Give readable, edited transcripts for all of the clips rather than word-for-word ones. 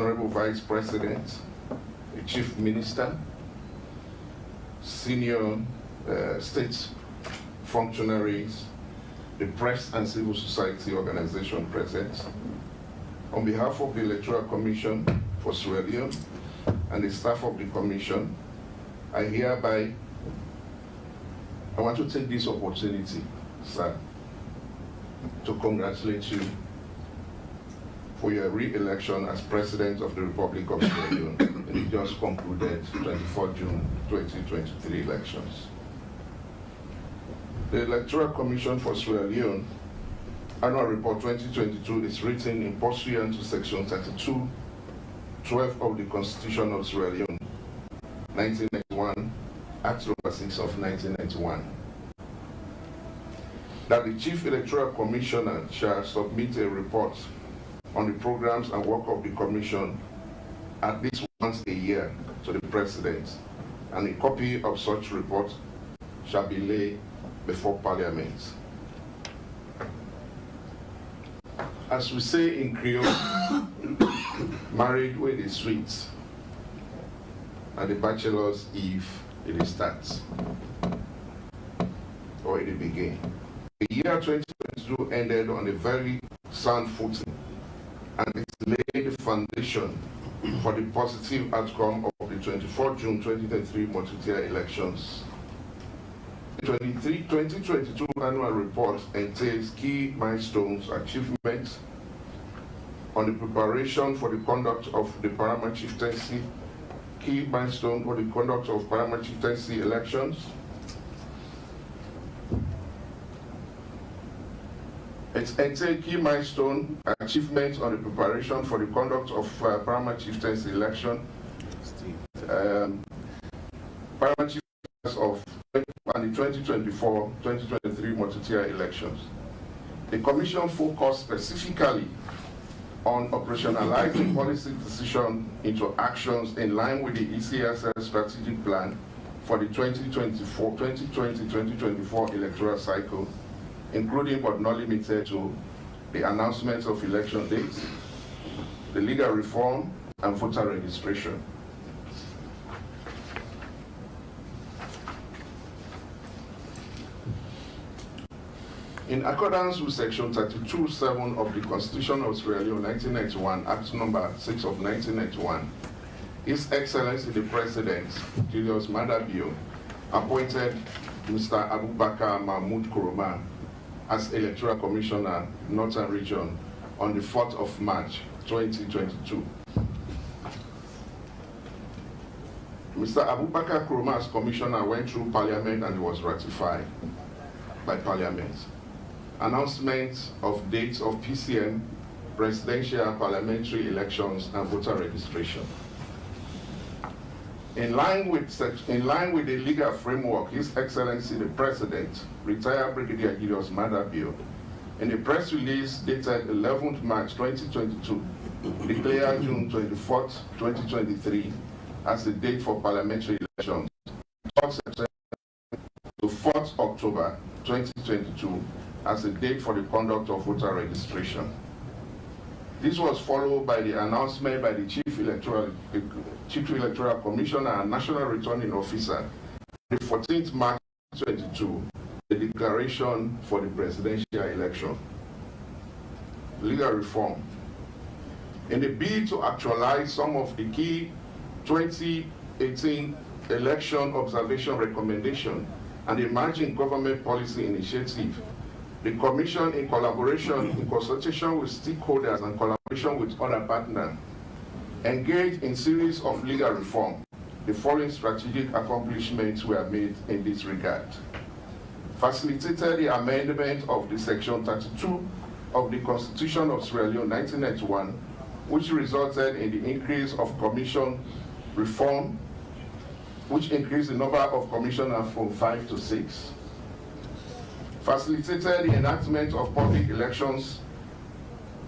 Honorable Vice President, the Chief Minister, senior state functionaries, the press and civil society organization present. On behalf of the Electoral Commission for Sierra Leone and the staff of the Commission, I want to take this opportunity, sir, to congratulate you for your re-election as President of the Republic of Sierra Leone in the just concluded 24 June 2023 elections. The Electoral Commission for Sierra Leone Annual Report 2022 is written in pursuant to Section 32(12) of the Constitution of Sierra Leone, 1991, Act No. 6 of 1991. That the Chief Electoral Commissioner shall submit a report on the programs and work of the Commission at least once a year to the President, and a copy of such report shall be laid before Parliament. As we say in Creole, married with the sweet, and the bachelor's eve, it starts, or it begins. The year 2022 ended on a very sound footing, and it laid the foundation for the positive outcome of the 24 June 2023 multi-tier elections. The 2022 annual report entails key milestones, achievements on the preparation for the conduct of the Paramount Chieftaincy, key milestone for the conduct of Paramount Chieftaincy elections, it entails key milestone achievements on the preparation for the conduct of Paramount Chieftaincy election, Paramount Chieftaincy of and the 2024-2023 multi-tier elections. The Commission focused specifically on operationalizing policy decisions into actions in line with the ECSL strategic plan for the 2020-2024 electoral cycle, including but not limited to the announcement of election dates, the legal reform, and voter registration. In accordance with Section 32(7) of the Constitution of Sierra Leone 1991, Act No. 6 of 1991, His Excellency the President, Julius Maada, appointed Mr. Abubakar Mahmoud Kuroma as Electoral Commissioner, Northern Region, on the 4th of March 2022. Mr. Abubakar Kuroma as Commissioner went through Parliament and was ratified by Parliament. Announcement of dates of PCM, presidential and parliamentary elections, and voter registration. In line with the legal framework, His Excellency the President, retired Brigadier Julius Maada, in a press release dated 11th March 2022, declared June 24th, 2023 as the date for parliamentary elections, 3rd September to 4th October 2022 as the date for the conduct of voter registration. This was followed by the announcement by the Chief Electoral Commissioner and National Returning Officer, the 14th March 2022, the declaration for the presidential election. Legal reform. In the bid to actualize some of the key 2018 election observation recommendation and emerging government policy initiative, the Commission, in consultation with stakeholders and collaboration with other partners, engaged in series of legal reform. The following strategic accomplishments were made in this regard. Facilitated the amendment of the Section 32 of the Constitution of Sierra Leone 1991, which resulted in the increase of commission reform, which increased the number of commissioners from 5 to 6. Facilitated the enactment of Public Elections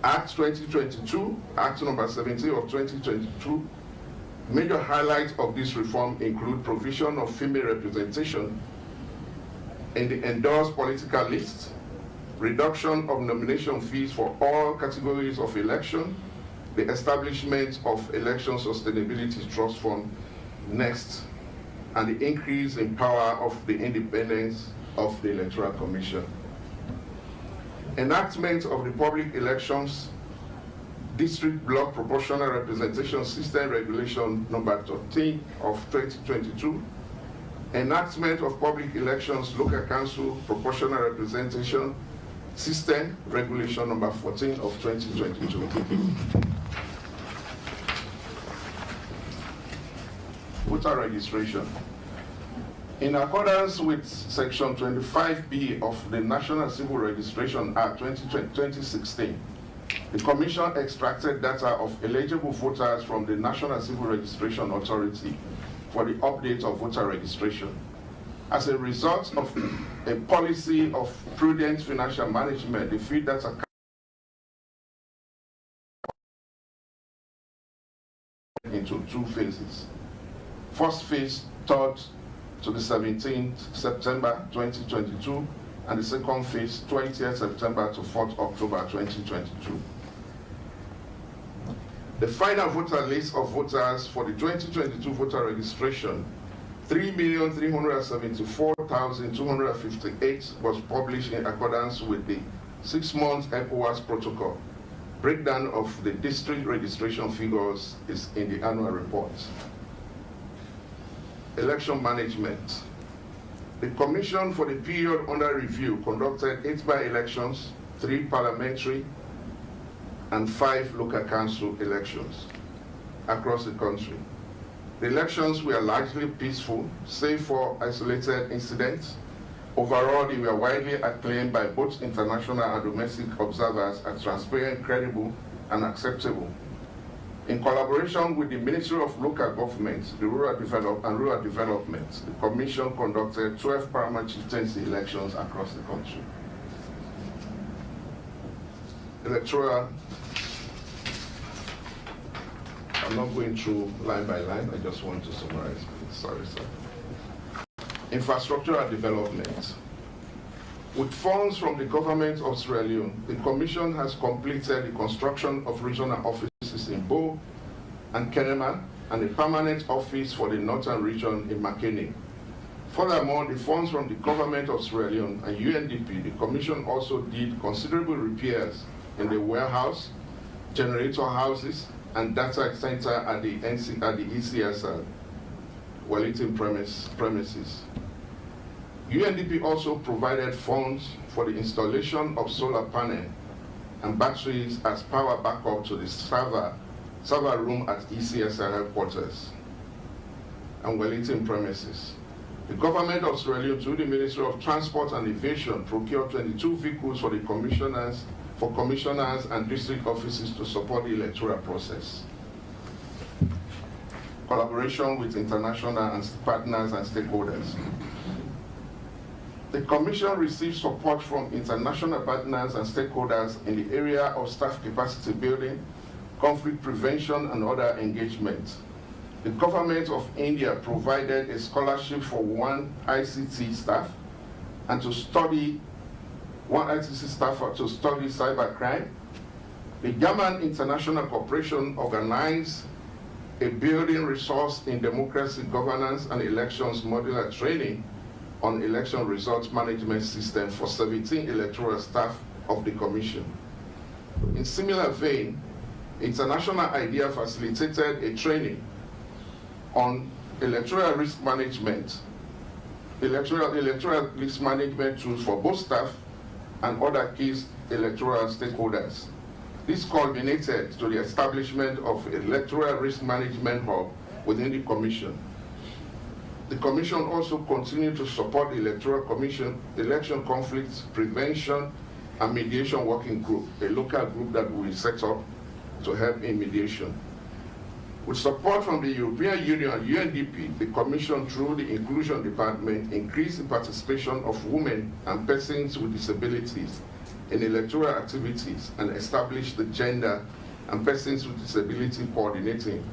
Act 2022, Act No. 17 of 2022. Major highlights of this reform include provision of female representation in the endorsed political list, reduction of nomination fees for all categories of election, the establishment of Election Sustainability Trust Fund, NEXT, and the increase in power of the independence of the Electoral Commission. Enactment of the Public Elections District Block Proportional Representation System Regulation number 13 of 2022, enactment of Public Elections Local Council Proportional Representation System Regulation number 14 of 2022. Voter registration. In accordance with Section 25B of the National Civil Registration Act 2016, the Commission extracted data of eligible voters from the National Civil Registration Authority for the update of voter registration. As a result of a policy of prudent financial management, the field data into two phases. First phase, 3rd to the 17th September 2022, and the second phase, 20th September to 4th October 2022. The final voter list of voters for the 2022 voter registration, 3,374,258, was published in accordance with the 6-month ECOWAS protocol. Breakdown of the district registration figures is in the annual report. Election management. The Commission for the period under review conducted 8 by-elections, 3 parliamentary, and 5 local council elections across the country. The elections were largely peaceful, save for isolated incidents. Overall, they were widely acclaimed by both international and domestic observers as transparent, credible, and acceptable. In collaboration with the Ministry of Local Government, Rural Development, the Commission conducted 12 paramount chieftaincy elections across the country. Electoral. I'm not going through line by line, I just want to summarize. Sorry, sir. Infrastructural development. With funds from the government of Sierra Leone, the Commission has completed the construction of regional offices in Bo and Kenema, and a permanent office for the Northern Region in Makeni. Furthermore, the funds from the government of Sierra Leone and UNDP, the Commission also did considerable repairs in the warehouse, generator houses, and data center at the ECSR, Wellington premises. UNDP also provided funds for the installation of solar panel and batteries as power backup to the server room at ECSR headquarters and Wellington premises. The government of Sierra Leone, through the Ministry of Transport and Aviation, procured 22 vehicles for the commissioners and district offices to support the electoral process. Collaboration with international partners and stakeholders. The Commission received support from international partners and stakeholders in the area of staff capacity building, conflict prevention, and other engagement. The government of India provided a scholarship for one ICT staff to study cybercrime. The German International Corporation organized a building resource in democracy, governance, and elections modular training on election results management system for 17 electoral staff of the Commission. In similar vein, International IDEA facilitated a training on electoral risk management tools for both staff and other key electoral stakeholders. This culminated to the establishment of Electoral Risk Management Hub within the Commission. The Commission also continued to support the Electoral Commission Election Conflicts Prevention and Mediation Working Group, a local group that we set up to help in mediation. With support from the European Union and UNDP, the Commission, through the Inclusion Department, increased the participation of women and persons with disabilities in electoral activities and established the Gender and Persons with Disability Coordination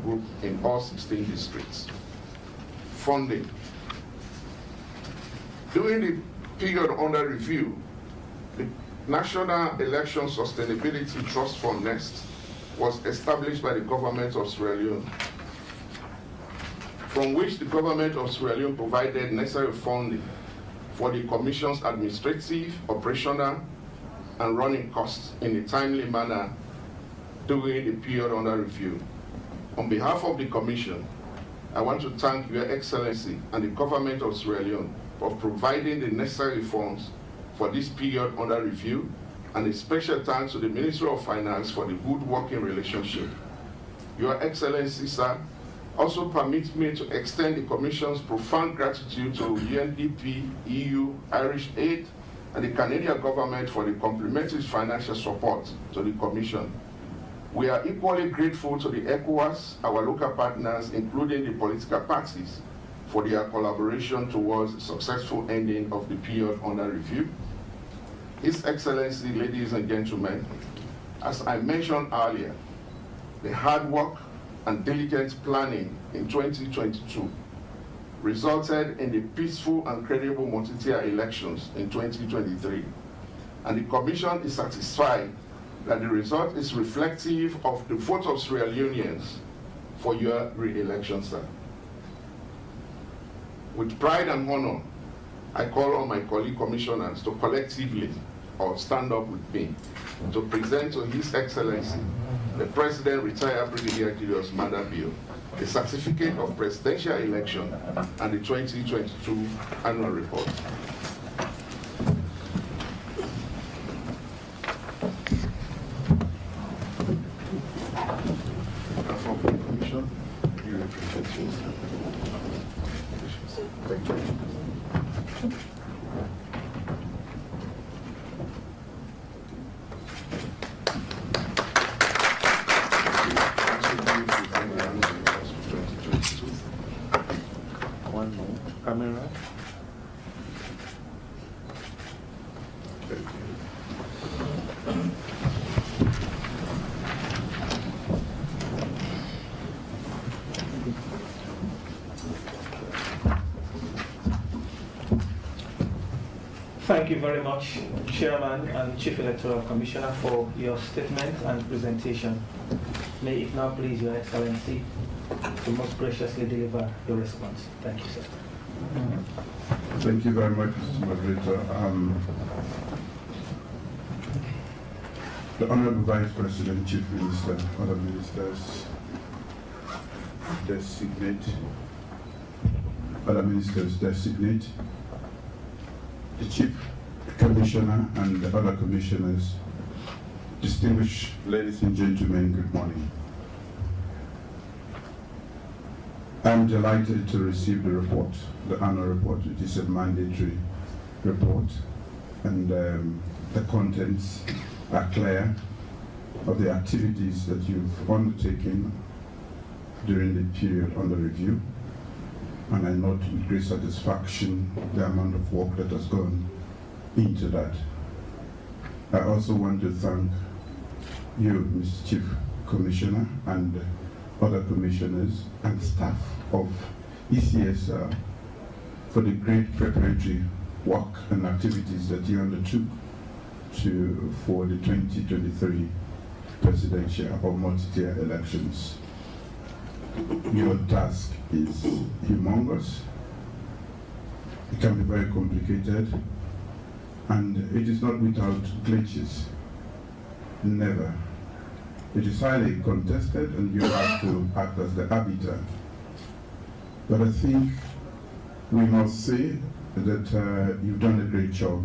Group in all 16 districts. Funding. During the period under review, the National Election Sustainability Trust Fund, NEXT, was established by the government of Sierra Leone, from which the government of Sierra Leone provided necessary funding for the Commission's administrative, operational, and running costs in a timely manner during the period under review. On behalf of the Commission, I want to thank Your Excellency and the government of Sierra Leone for providing the necessary funds for this period under review, and a special thanks to the Ministry of Finance for the good working relationship. Your Excellency, sir, also permit me to extend the Commission's profound gratitude to UNDP, EU, Irish Aid, and the Canadian government for the complimentary financial support to the Commission. We are equally grateful to the ECOWAS, our local partners, including the political parties, for their collaboration towards the successful ending of the period under review. His Excellency, ladies and gentlemen, as I mentioned earlier, the hard work and diligent planning in 2022 resulted in the peaceful and credible multi-tier elections in 2023. And the Commission is satisfied that the result is reflective of the vote of Sierra Leoneans for your re-election, sir. With pride and honor, I call on my colleague commissioners to collectively, or stand up with me, to present to His Excellency, the President, retired Brigadier Julius Maada, the certificate of presidential election and the 2022 annual report. From the Commission, you represent yourself. Thank you. One more camera. Thank you very much, Chairman and Chief Electoral Commissioner, for your statement and presentation. May it now please Your Excellency to most graciously deliver your response. Thank you, sir. Thank you very much, Mr. Moderator. The Honorable Vice President, Chief Minister, other ministers, designate, the Chief Commissioner and the other commissioners, distinguished ladies and gentlemen, good morning. I'm delighted to receive the report, the annual report. It is a mandatory report, and the contents are clear of the activities that you've undertaken during the period under review. And I note with great satisfaction the amount of work that has gone into that. I also want to thank you, Mr. Chief Commissioner, and other commissioners and staff of ECSR for the great preparatory work and activities that you undertook for the 2023 presidential or multi-tier elections. Your task is humongous. It can be very complicated, and it is not without glitches. Never. It is highly contested, and you have to act as the arbiter. But I think we must say that you've done a great job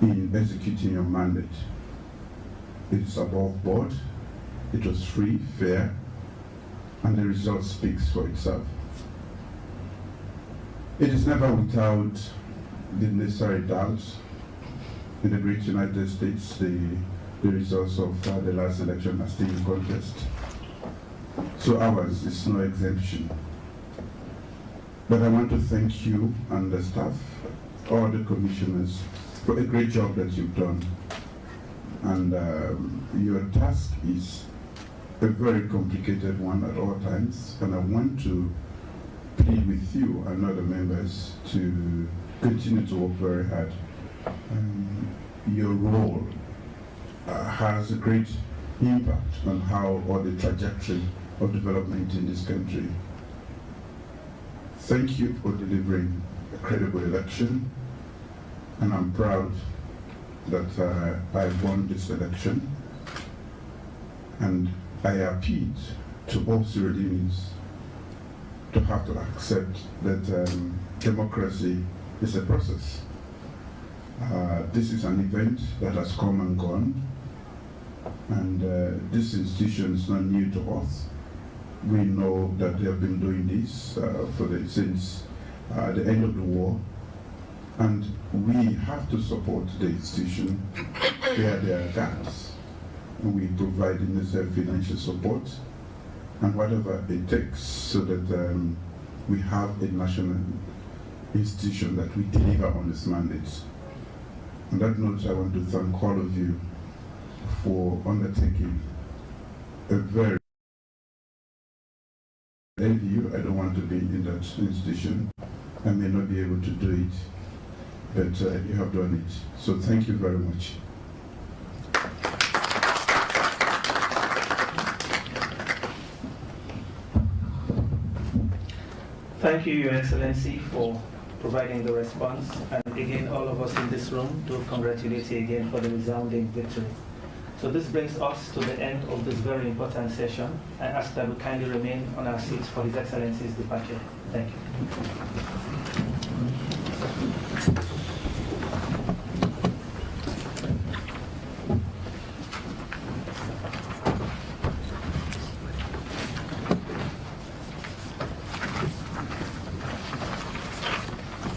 in executing your mandate. It's above board, it was free, fair, and the result speaks for itself. It is never without the necessary doubts. In the great United States, the results of the last election are still in contest. So ours is no exemption. But I want to thank you and the staff, all the commissioners, for a great job that you've done. And your task is a very complicated one at all times, and I want to plead with you and other members to continue to work very hard. Your role has a great impact on how or the trajectory of development in this country. Thank you for delivering a credible election, and I'm proud that I won this election, and I appeal to all Sudanese to have to accept that democracy is a process. This is an event that has come and gone, and this institution is not new to us. We know that they have been doing this since the end of the war, and we have to support the institution where there are gaps. And we provide the necessary financial support and whatever it takes so that we have a national institution that we deliver on its mandates. On that note, I want to thank all of you for undertaking a very you. I don't want to be in that institution. I may not be able to do it, but you have done it. So thank you very much. Thank you, Your Excellency, for providing the response. And again, all of us in this room do congratulate you again for the resounding victory. So this brings us to the end of this very important session. I ask that we kindly remain on our seats for His Excellency's departure. Thank you.